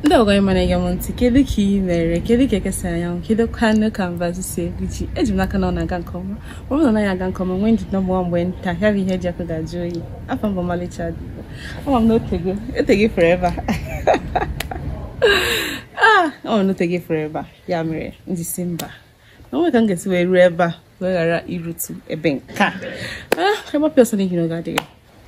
Ndo go imane ga monti kedu ki mere kedu ke kesa ya kedu kwano canvas se bichi ejuna kana na ga nkoma wo na ya ga nkoma when did no more when ta have here jack ga joyi afam bo mali child I'm not take forever I'm not take forever ya mere December no we can get we reba we gara irutu ebenka ebe person hino ga de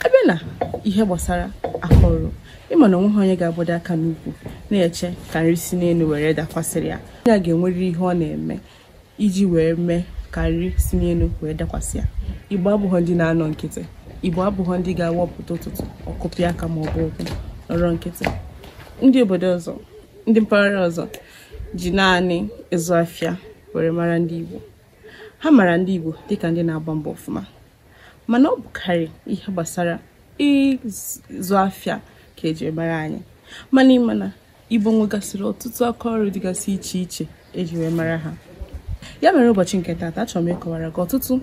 abena ihe gbasara akọrọ ịma na onwe onye ga-agbodo aka n'ukwu na-eche ka nri si n'elu were dakwasịrị ya ya ga-enwere ihe ọ na-eme iji wee mee ka nri si n'elu wee dakwasị ya Igbo abụghị ndị na-anọ nkịtị Igbo abụghị ndị ga-awọpụta ụtụtụ ọkụpị aka ma ọ bụ ụkwụ nọrọ nkịtị ndị obodo ọzọ ndị mpaghara ọzọ ji naanị ịzụ afịa were mara ndị Igbo ha mara ndị Igbo dịka ndị na-agba mbọ ọfụma mana ọ bụkarị ihe gbasara ịzụ afịa ka eji mara anyị mana ịmana Igbo nwegasịrị ọtụtụ aka ọrụ dịgasị iche iche eji wee mara ha ya mere ụbọchị nke taata achọrọ m ịkọwara gị ọtụtụ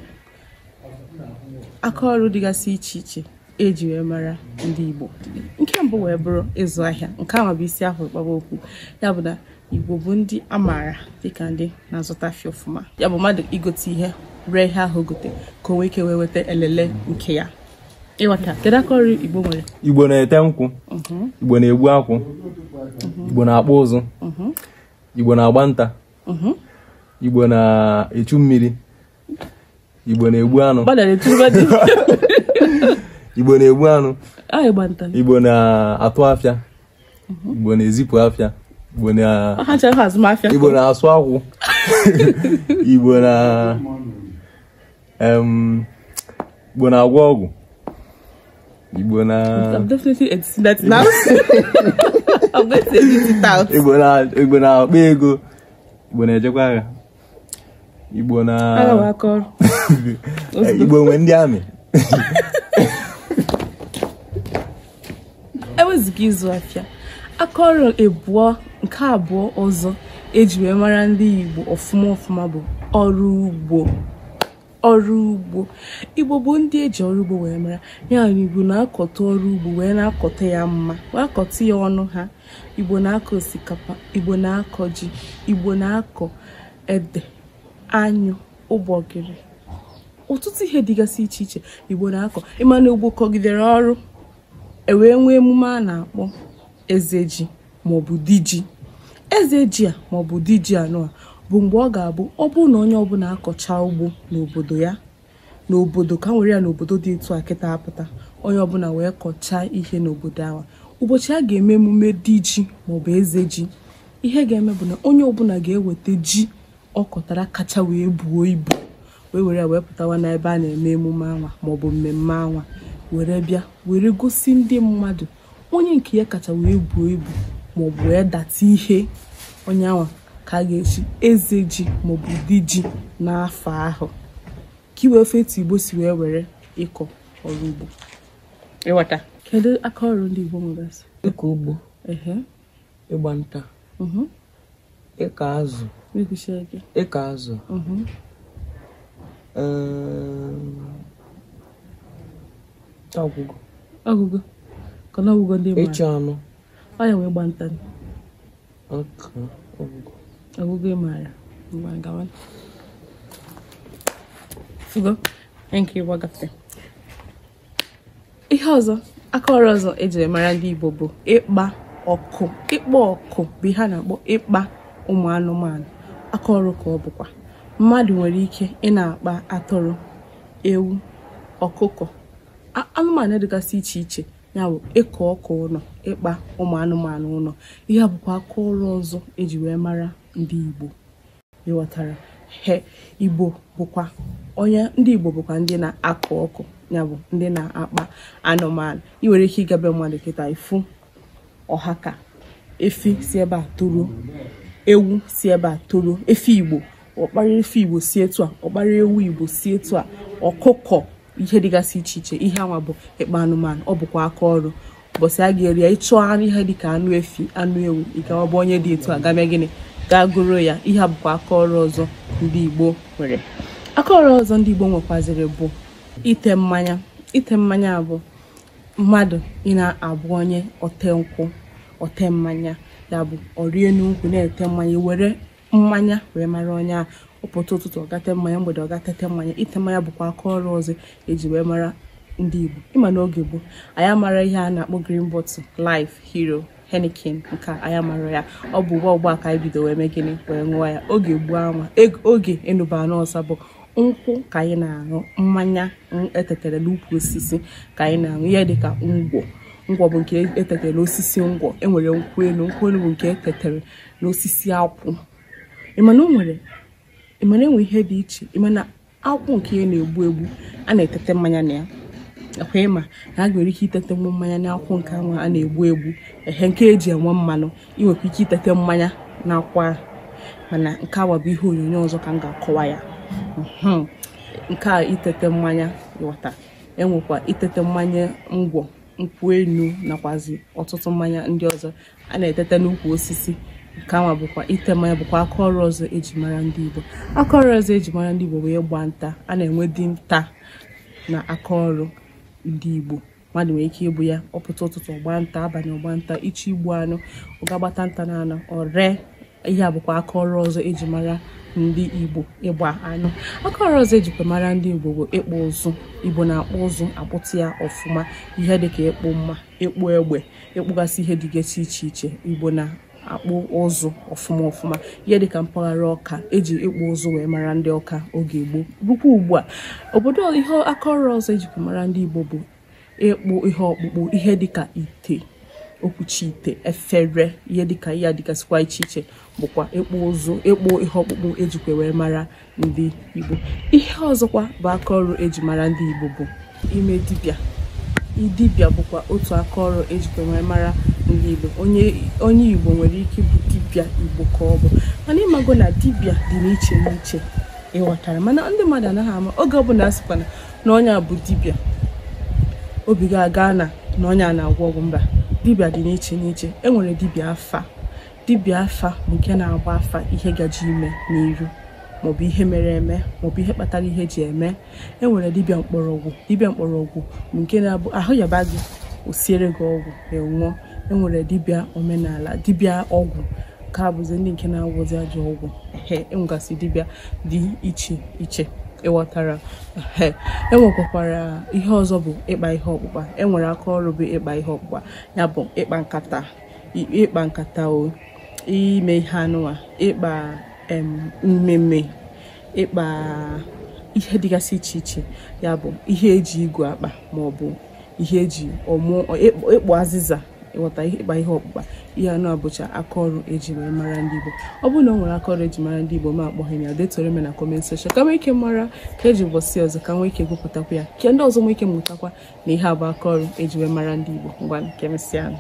aka ọrụ dịgasị iche iche eji wee mara ndị Igbo nke mbụ wee bụrụ ịzụ ahịa nke ahụ bụ isi ahụ kpaba okwu ya bụ na Igbo bụ ndị amaara dịka ndị na-azụta afịa ọfụma ya bụ mmadụ igote ihe ree ihe ahụ gote ka o nwee ike wee weta elele nke ya ịghọta kedu aka ọrụ Igbo nwere Igbo na-ete nkwụ Igbo na-egbu akwụ Igbo na-akpụ ụzụ Igbo na-agba nta Igbo na-echu mmiri Igbo na-egbu anụ Igbo na-egbu anụ Igbo na-atụ afịa Igbo na-ezipụ afịa Igbo na-asụ akwụ Igbo na-agwọ ọgwụ Igbo na I'm definitely editing that now. I'm going to edit it out. Igbo na-akpa ego Igbo na-ejekwa agha Igbo na Igbo nwe ndị amị eweziga ịzụ afịa aka ọrụ ebuo nke abụọ ọzọ eji wee mara ndị Igbo ọfụma bụ ọrụ ugbo Igbo bụ ndị eji ọrụ ugbo wee mara ya na Igbo na-akọta ọrụ ugbo wee na-akọta ya mma wee akọta ya ọnụ ha Igbo na-akọ osikapa Igbo na-akọ ji Igbo na-akọ ede anyụ ụgbọgịrị ọtụtụ ihe dịgasị iche iche Igbo na-akọ ịma na Igbo kọgidere ọrụ ewee nwee emume a na-akpọ eze ji maọbụ di ji eze ji a maọbụ di ji anọ bụ mgbe ọ ga-abụ ọ bụ na onye ọbụla akọcha ugbo n'obodo ya n'obodo ka nwere ya n'obodo dị etu a kịta apụta onye ọbụla wee kọchaa ihe n'obodo ahụ ụbọchị a ga-eme emume di ji maọbụ eze ji ihe ga-eme bụ na onye ọbụla ga-eweta ji ọ kọtara kacha wee buo ibu wee were ya wee pụtawa n'ebe a na-eme emume anwa maọbụ mmemme anwa were bịa were gosi ndị mmadụ onye nke ya kacha wee buo ibu maọbụ wee data ihe onye anwa ka a ga-echi eze ji maọbụ di ji n'afọ ahụ ka iwe ofe etu Igbo si wee were ịkọ ọrụ ugbo ịghọta kedu aka ọrụ ndị Igbo nwegasị ịkọ ugbo ịgba nta ịkọ azụ ọgụgụ kana ọgụgụ ndị ịchụ anụ ọ ya wee gba nta ọgụgụ ịmara gawa fugo nke ịgbagafe ihe ọzọ aka ọrụ ọzọ ejiri mara ndị Igbo bụ ịkpa ọkụ bụ ihe a na-akpọ ịkpa ụmụ anụmanụ aka ọrụ ka ọ bụkwa mmadụ nwere ike ị na-akpa atụrụ ewu ọkụkọ anụmanụ dịgasị iche iche ya bụ ịkọ ọkụ ụlọ ịkpa ụmụ anụmanụ ụlọ ihe bụkwa aka ọrụ ọzọ eji wee mara ndị Igbo ịghọtara Igbo bụkwa ndị Igbo bụkwa ndị na-akọ ọkụ ya bụ ndị na-akpa anụmanụ ị nwere ike ịgabe mmadụ kịta ifu ọhaka efi si ebe a toruo ewu si ebe a toruo efi Igbo ọkpara efi Igbo si etu a ọkpara ewu Igbo si etu a ọkụkọ ihe dịgasị iche iche ihe anwa bụ ịkpa anụmanụ ọ bụkwa aka ọrụ ụbọchị a ga-eri ya ịchọọ ihe dịka anụ efi anụ ewu ịgawa bụ onye dị etu a game gịnị gaa goro ya ihe a bụkwa aka ọrụ ọzọ ndị Igbo nwere aka ọrụ ọzọ ndị Igbo nwekwaziri bụ ite mmanya bụ mmadụ ị na-abụ onye ote nkwụ ote mmanya ya bụ ọrie n'ukwu na-ete mmanya, were mmanya wee mara onye a. Ụpụta ụtụtụ ọgate mmanya, mgbede ọgatete mmanya. Ite mmanya bụkwa aka ọrụ ọzọ eji wee mara ndị Igbo. Ịma n'oge gboo anyị amara ihe a na-akpọ green bottle, Life, Hero, Heineken, nke anyị amara ya. Ọ bụ ụgbọ ka anyị bido wee mee gịnị wee ṅụọ ya. Oge gboo ama oge enubana ọsa bụ nkwụ ka anyị na-aṅụ, mmanya etetere n'ukwu osisi ka anyị na-aṅụ, ihe dịka ngwọ bụ nke etetere n'osisi ngwọ. Enwere nkwụ elu bụ nke etetere n'osisi akwụ. Ịmana enwe ihe dị iche. Ịmana akwụ nke ya na-egbu a na-etete mmanya na ya. Akwa ịma na a nwere ike itete mmanya na akwụ nke ahụ a na-egbu nke eji enwe mmanụ. Ị nwekwa ike itete mmanya na akwa, mana nke a bụ ihe onyonyo ọzọ ka m ga-akọwa ya. Nke a itete mmanya ghọta. Enwekwa itete mmanya ngwọ, nkwụ enu, nakwazi ọtụtụ mmanya ndị ọzọ a na-etete n'ukwu osisi. Nke ahụ bụkwa ite mmanya, bụkwa aka ọrụ ọzọ eji mara ndị Igbo. Aka ọrụ ọzọ eji mara ndị Igbo bụ ịgba nta. A na-enwe dinta na aka ọrụ ndị Igbo. Mmadụ nwere ike ịbụ ya ọpụta ụtụtụ ọgba nta, abalị ọgba nta, ichi igbu anụ, ọgagbata nta na anụ ọrịa. Ihe a bụkwa aka ọrụ ọzọ eji mara ndị Igbo, ịgba anụ. Aka ọrụ ọzọ ejikwa mara ndị Igbo bụ ịkpụ ụzụ. Igbo na-akpụ ụzụ, akpụta ya ọfụma, ihe dịka ịkpụ mma, ịkpụ egbe, ịkpụgasị ihe dịgasị iche iche. Igbo na-akpụ ụzụ ọfụma, ihe dịka mpaghara Ọka eji ịkpụ ụzụ wee mara ndị Ọka oge gboo. Bụkwa ugbu a obodo ihe aka ọrụ ọzọ ejikwa mara ndị Igbo bụ ịkpụ ihe ọkpụkpụ, ihe dịka ite, okwuchi ite, efere, ihe dịka ihe dịgasịkwa iche iche bụkwa ịkpụ ụzụ, ịkpụ ihe ọkpụkpụ ejikwa wee mara ndị Igbo. Ihe ọzọkwa bụ aka ọrụ eji mara ndị Igbo bụ ime dibịa. Dibịa bụkwa otu aka ọrụ ejikwa wee mara ndị Igbo. Onye Igbo nwere ike ịbụ dibịa Igbo ka ọ bụ, mana ịmago na dibịa dị n'iche n'iche, ịghọtara. Mana ndị mmadụ anaghị ama. Oge ọbụla asịkwa na onye a bụ dibịa, obi ga-aga na onye a na-agwọ ọgwụ. Mba, dibịa dị n'iche n'iche. Enwere dibịa afa. Dibịa afa bụ nke na-agba afa ihe gaji ime n'iru, maọbụ ihe mere eme, maọbụ ihe kpatara ihe ji eme. Enwere dibịa mkpọrọgwụ. Dibịa mkpọrọgwụ bụ nke na-abụ ahụ yaba gị, o siere gị ọgwụ enwụọ. Enwere dibịa omenala, dibịa ọgwụ, ka bụzi ndị nke na-agwọzi ajọ ọgwụ. Enwegasị dibịa dị iche iche, ịghọtara. Enwekwakwara ihe ọzọ bụ ịkpa ihe ọkpụkpa. Enwere aka ọrụ bụ ịkpa ihe ọkpụkpa, ya bụ ịkpa nkata o, ime ihe anụwa, ịkpa mmemme, ịkpa ihe dịgasị iche iche, ya bụ ihe eji igwe akpa, maọbụ ihe eji ịkpụ azịza, ịghọta. Ịkpa ihe ọkpụkpa, ihe anụ abụcha aka ọrụ eji wee mara ndị Igbo. Ọ bụrụ na o nwere aka ọrụ eji mara ndị Igbo, ma akpọghị ya, detoro m na comment section ka nwee ike mara ka eji ụbọchị ọzọ, ka nwee ike gụpụtakwa ya, ka ndị ọzọ nwee ike mụtakwa na ihe abụ aka ọrụ eji wee mara ndị Igbo. Ngwa nke mesịa.